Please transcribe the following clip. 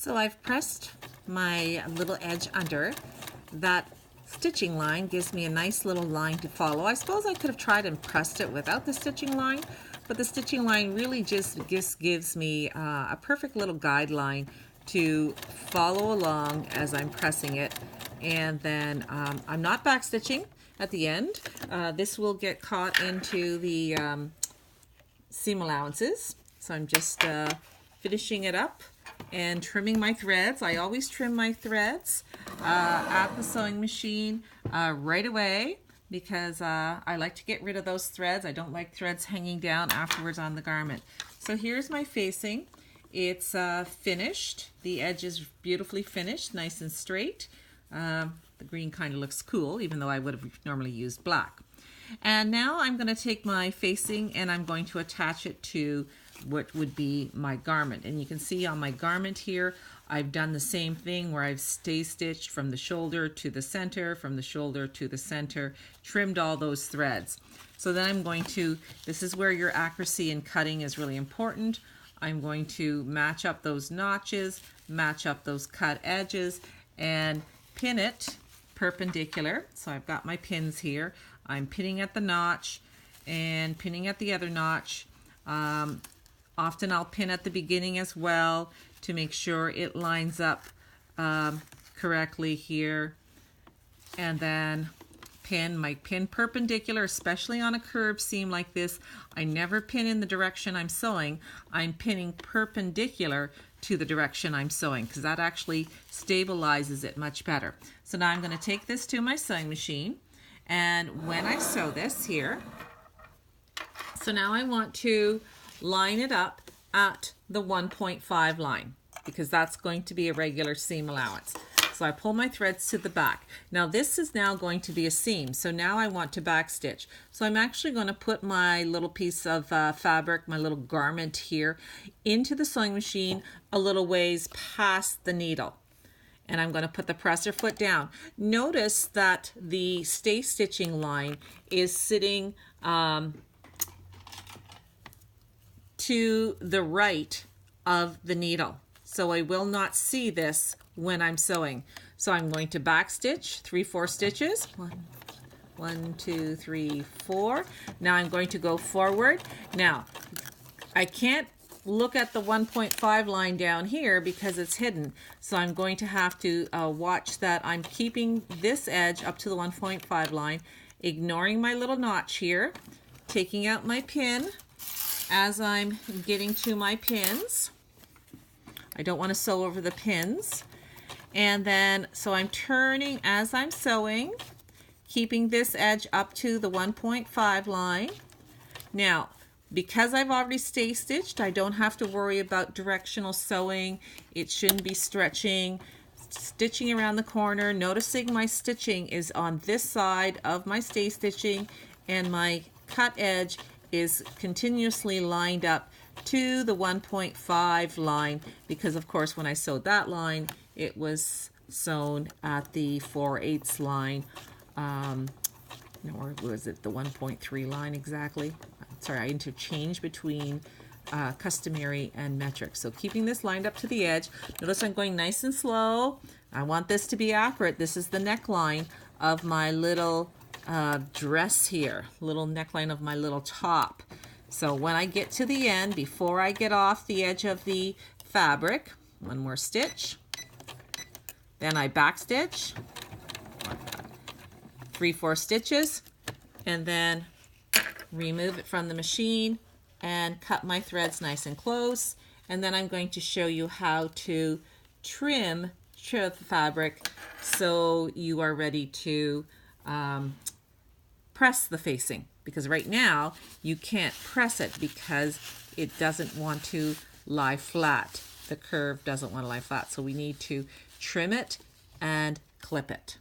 So I've pressed my little edge under. That stitching line gives me a nice little line to follow. I suppose I could have tried and pressed it without the stitching line, but the stitching line really just gives me a perfect little guideline to follow along as I'm pressing it. And then I'm not back stitching at the end. This will get caught into the seam allowances. So I'm just finishing it up and trimming my threads. I always trim my threads at the sewing machine right away because I like to get rid of those threads. I don't like threads hanging down afterwards on the garment. So here's my facing. It's finished. The edge is beautifully finished, nice and straight. The green kind of looks cool, even though I would have normally used black. And now I'm going to take my facing and I'm going to attach it to what would be my garment. And you can see on my garment here, I've done the same thing where I've stay stitched from the shoulder to the center, from the shoulder to the center, trimmed all those threads. So then I'm going to, this is where your accuracy in cutting is really important. I'm going to match up those notches, match up those cut edges, and pin it perpendicular. So I've got my pins here. I'm pinning at the notch and pinning at the other notch. Often I'll pin at the beginning as well to make sure it lines up correctly here. And then pin my pin perpendicular, especially on a curved seam like this. I never pin in the direction I'm sewing. I'm pinning perpendicular to the direction I'm sewing because that actually stabilizes it much better. So now I'm going to take this to my sewing machine, and when I sew this here, so now I want to line it up at the 1.5 line because that's going to be a regular seam allowance. So I pull my threads to the back. Now this is now going to be a seam, so now I want to back stitch. So I'm actually going to put my little piece of fabric, my little garment here, into the sewing machine a little ways past the needle. And I'm going to put the presser foot down. Notice that the stay stitching line is sitting to the right of the needle. So I will not see this when I'm sewing. So I'm going to back stitch 3-4 stitches. 1, 2, 3, 4. Now I'm going to go forward. Now I can't look at the 1.5 line down here because it's hidden. So I'm going to have to watch that I'm keeping this edge up to the 1.5 line, ignoring my little notch here, taking out my pin as I'm getting to my pins. I don't want to sew over the pins. And then, so I'm turning as I'm sewing, keeping this edge up to the 1.5 line. Now, because I've already stay stitched, I don't have to worry about directional sewing. It shouldn't be stretching. Stitching around the corner, noticing my stitching is on this side of my stay stitching, and my cut edge is continuously lined up to the 1.5 line because of course when I sewed that line it was sewn at the 4/8 line, or was it the 1.3 line exactly? Sorry, I interchange between customary and metric. So keeping this lined up to the edge. Notice I'm going nice and slow. I want this to be accurate. This is the neckline of my little dress here, little neckline of my little top. So when I get to the end, before I get off the edge of the fabric, one more stitch, then I back stitch, 3-4 stitches, and then remove it from the machine and cut my threads nice and close. And then I'm going to show you how to trim the fabric so you are ready to press the facing, because right now you can't press it because it doesn't want to lie flat. The curve doesn't want to lie flat, so we need to trim it and clip it.